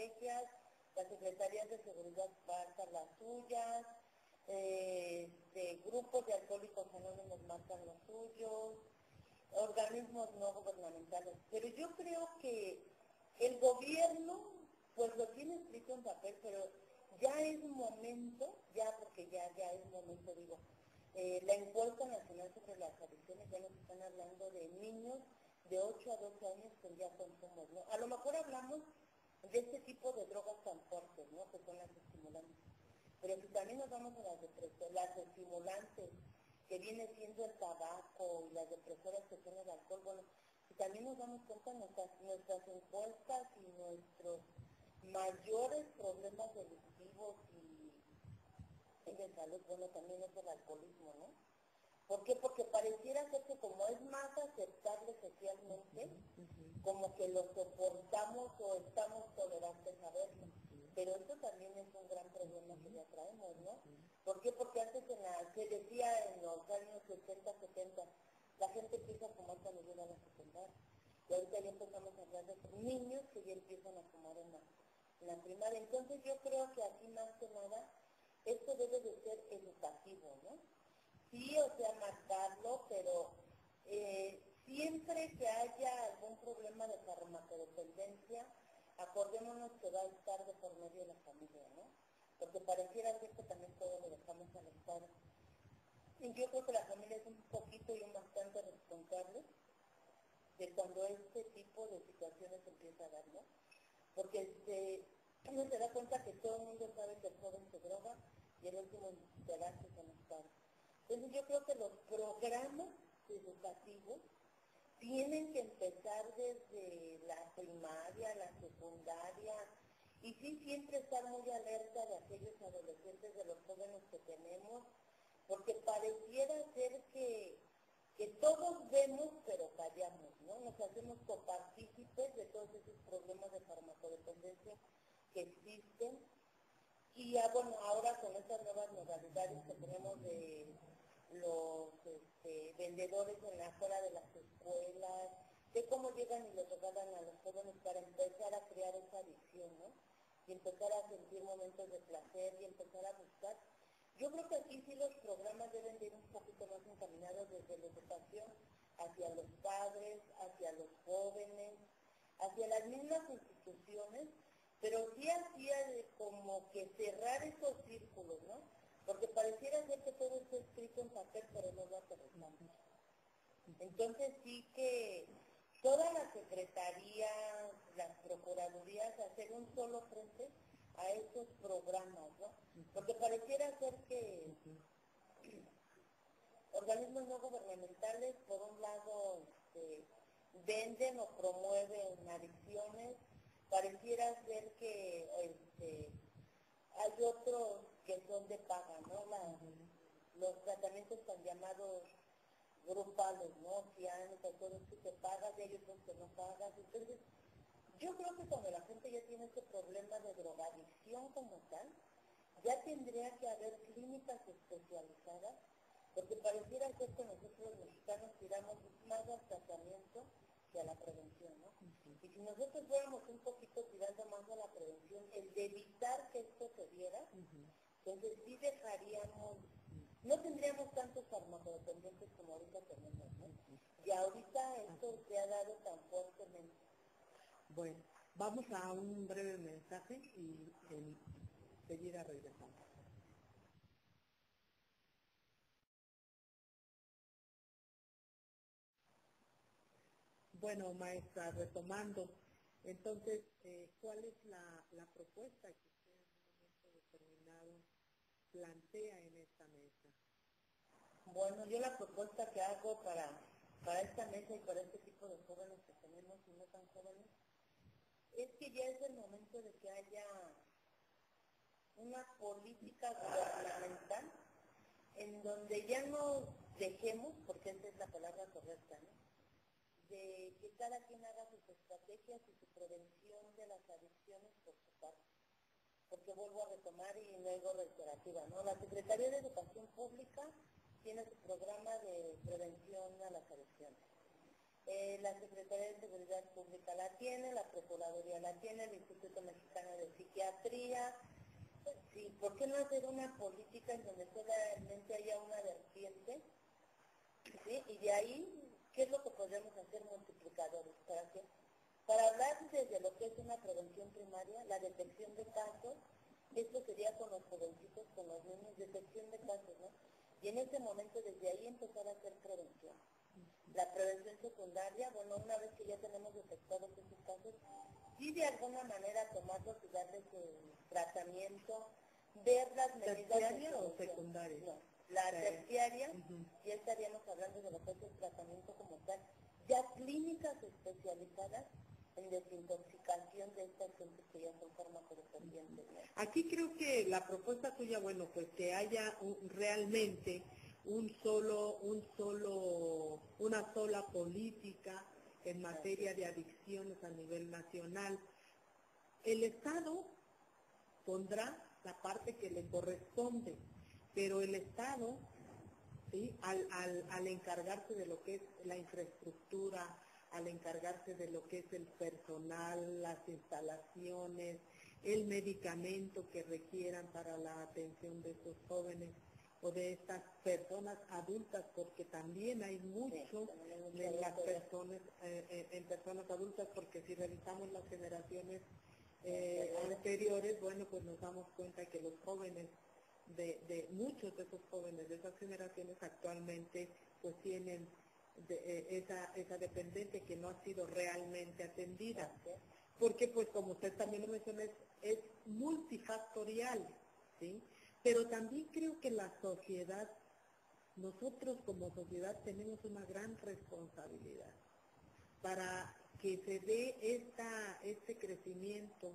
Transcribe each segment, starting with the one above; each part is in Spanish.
estrategias, las secretarías de seguridad marcan las suyas, grupos de alcohólicos anónimos marcan los suyos, organismos no gubernamentales. Pero yo creo que el gobierno, pues lo tiene escrito en papel, pero ya es momento, porque ya es momento, digo, la encuesta nacional sobre las adicciones ya nos están hablando de niños de 8 a 12 años con ya consumos, ¿no? A lo mejor hablamos de este tipo de drogas tan fuertes, ¿no? Que son las estimulantes. Pero si también nos vamos a las estimulantes, que viene siendo el tabaco y las depresoras que son el alcohol, bueno, si también nos damos cuenta nuestras encuestas y nuestros mayores problemas delictivos y de salud, bueno, también es el alcoholismo, ¿no? ¿Por qué? Porque pareciera ser que como es más aceptable socialmente, como que lo soportamos o estamos tolerantes a verlo. Pero esto también es un gran problema que ya traemos, ¿no? ¿Por qué? Porque antes se decía en los años 60, 70, la gente empieza a fumar cuando llega a la secundaria. Y ahorita ya empezamos a hablar de niños que ya empiezan a fumar en la primaria. Entonces yo creo que aquí más que nada, esto debe de ser educativo, ¿no? Sí, o sea, marcarlo, pero siempre que haya algún problema de farmacodependencia, acordémonos que va a estar de por medio de la familia, ¿no? Porque pareciera ser que también todo lo dejamos al Estado. Y yo creo que la familia es un poquito y un bastante responsable de cuando este tipo de situaciones empieza a dar, ¿no? Porque uno se da cuenta que todo el mundo sabe que el joven se droga y el último en enterarse son los padres. Entonces yo creo que los programas educativos tienen que empezar desde la primaria, la secundaria, y sí siempre estar muy alerta de aquellos adolescentes, de los jóvenes que tenemos, porque pareciera ser que todos vemos pero callamos, ¿no? Nos hacemos copartícipes de todos esos problemas de farmacodependencia que existen. Y bueno, ahora con estas nuevas modalidades que tenemos de los vendedores en la fuera de las escuelas, de cómo llegan y les regalan a los jóvenes para empezar a crear esa adicción, ¿no? Y empezar a sentir momentos de placer y empezar a buscar. Yo creo que aquí sí los programas deben de ir un poquito más encaminados desde la educación hacia los padres, hacia los jóvenes, hacia las mismas instituciones, pero sí hacía como que cerrar esos círculos, ¿no? Porque pareciera ser que todo está escrito en papel, pero no lo aterrizamos. Entonces sí que todas las secretarías, las procuradurías, hacer un solo frente a esos programas, ¿no? Porque pareciera ser que organismos no gubernamentales, por un lado, venden o promueven adicciones, pareciera ser que hay otros que son de paga, ¿no? Los tratamientos tan llamados grupales, ¿no? Ciánicos, todos que te pagas, y hay otros que no pagas. Entonces, yo creo que cuando la gente ya tiene este problema de drogadicción como tal, ya tendría que haber clínicas especializadas, porque pareciera ser que nosotros los mexicanos tiramos más al tratamiento que a la prevención, ¿no? Y si nosotros fuéramos un poquito tirando más a la prevención, el de evitar que esto se diera, entonces sí dejaríamos, no tendríamos tantos farmacodependientes como ahorita tenemos, ¿no? Y ahorita esto se ha dado tan fuertemente. Bueno, vamos a un breve mensaje y enseguida regresamos. Bueno, maestra, retomando, entonces, ¿cuál es la propuesta que usted en un momento determinado plantea en esta mesa? Bueno, yo la propuesta que hago para esta mesa y para este tipo de jóvenes que tenemos y no tan jóvenes, es que ya es el momento de que haya una política gubernamental en donde ya no dejemos, porque esa es la palabra correcta, ¿no?, de que cada quien haga sus estrategias y su prevención de las adicciones por su parte. Porque vuelvo a retomar y luego reiterativa, ¿no? La Secretaría de Educación Pública tiene su programa de prevención a las adicciones. La Secretaría de Seguridad Pública la tiene, la Procuraduría la tiene, el Instituto Mexicano de Psiquiatría. Sí, ¿por qué no hacer una política en donde solamente haya una vertiente? ¿Sí? Y de ahí, ¿qué es lo que podemos hacer? Multiplicadores. ¿Para qué? Para hablar desde lo que es una prevención primaria, la detección de casos, esto sería con los jovencitos, con los niños, detección de casos, ¿no? Y en ese momento, desde ahí empezar a hacer prevención. La prevención secundaria, bueno, una vez que ya tenemos detectados esos casos, sí de alguna manera tomarlos y darles tratamiento, ver las medidas ¿Terciaria de o secundaria? No, la terciaria, ya estaríamos hablando de lo que es el tratamiento como tal, ya clínicas especializadas en desintoxicación de estas gentes que ya son farmacodependientes, ¿no? Aquí creo que la propuesta tuya, bueno, pues que haya realmente una sola política en materia de adicciones a nivel nacional. El Estado pondrá la parte que le corresponde, pero el Estado, ¿sí? al encargarse de lo que es la infraestructura, al encargarse de lo que es el personal, las instalaciones, el medicamento que requieran para la atención de estos jóvenes o de estas personas adultas, porque también hay mucho en las personas, en personas adultas, porque si revisamos las generaciones anteriores, bueno, pues nos damos cuenta que los jóvenes, de muchos de esos jóvenes de esas generaciones actualmente, pues tienen esa dependencia que no ha sido realmente atendida. Porque pues como usted también lo mencionó, es multifactorial, ¿sí? Pero también creo que la sociedad, nosotros como sociedad tenemos una gran responsabilidad para que se dé este crecimiento,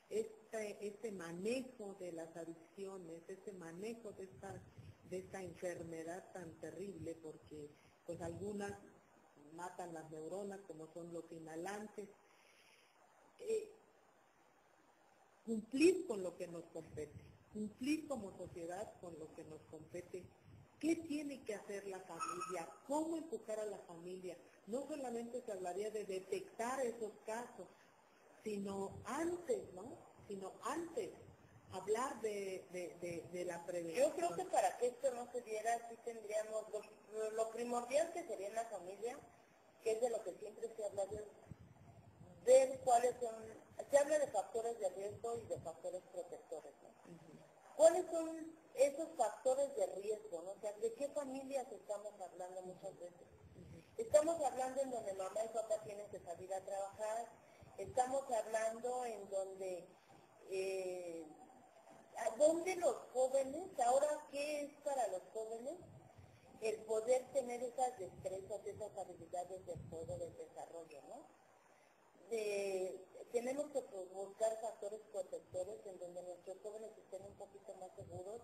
este manejo de las adicciones, este manejo de esta enfermedad tan terrible, porque pues algunas matan las neuronas, como son los inhalantes. Cumplir con lo que nos compete, cumplir como sociedad con lo que nos compete. ¿Qué tiene que hacer la familia? ¿Cómo empujar a la familia? No solamente se hablaría de detectar esos casos, sino antes, ¿no? Sino antes hablar de la prevención. Yo creo que para que esto no se diera, sí tendríamos, lo primordial que sería en la familia, que es de lo que siempre se habla, de ver cuáles son, se habla de factores de riesgo y de factores protectores, ¿no? ¿Cuáles son esos factores de riesgo, no? O sea, ¿de qué familias estamos hablando muchas veces? Estamos hablando en donde mamá y papá tienen que salir a trabajar, estamos hablando en donde, ¿a dónde los jóvenes, ahora qué es para los jóvenes? El poder tener esas destrezas, esas habilidades del juego, del desarrollo, ¿no? Tenemos que buscar factores protectores en donde nuestros jóvenes estén un poquito más seguros,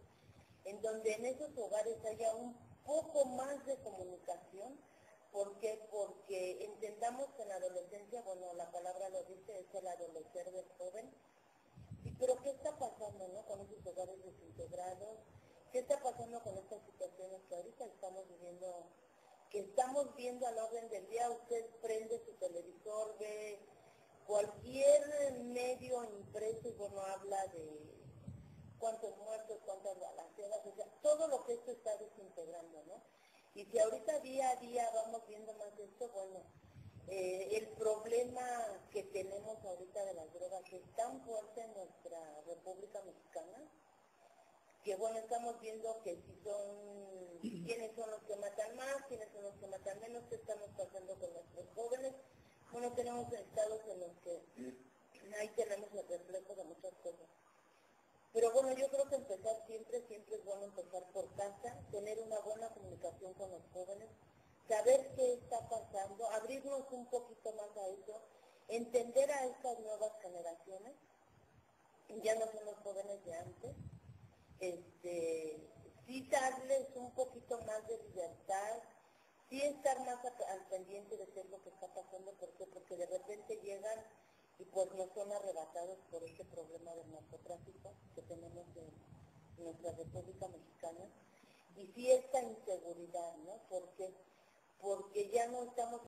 en donde en esos hogares haya un poco más de comunicación. ¿Por qué? Porque entendamos que en la adolescencia, bueno, la palabra lo dice, es el adolecer del joven. ¿Y pero qué está pasando, no? Con esos hogares desintegrados? ¿Qué está pasando con estas situaciones que ahorita estamos viviendo, que estamos viendo al orden del día? Usted prende su televisor, ve cualquier medio impreso y bueno, habla de cuántos muertos, cuántas balaceras, o sea, todo lo que esto está desintegrando, ¿no? Y si ahorita día a día vamos viendo más de esto, bueno, el problema que tenemos ahorita de las drogas es tan fuerte en nuestra República Mexicana, que bueno, estamos viendo que si son, quiénes son los que matan más, quiénes son los que matan menos, qué estamos pasando con nuestros jóvenes. Bueno, tenemos estados en los que ahí tenemos el reflejo de muchas cosas. Pero bueno, yo creo que empezar siempre es bueno empezar por casa, tener una buena comunicación con los jóvenes, saber qué está pasando, abrirnos un poquito más a eso, entender a estas nuevas generaciones, ya no son los jóvenes de antes, sí darles un poquito más de libertad, sí estar más al pendiente de qué es lo que está pasando. ¿Por qué? Porque de repente llegan y pues nos son arrebatados por este problema del narcotráfico que tenemos en nuestra República Mexicana. Y sí esta inseguridad, ¿no? Porque ya no estamos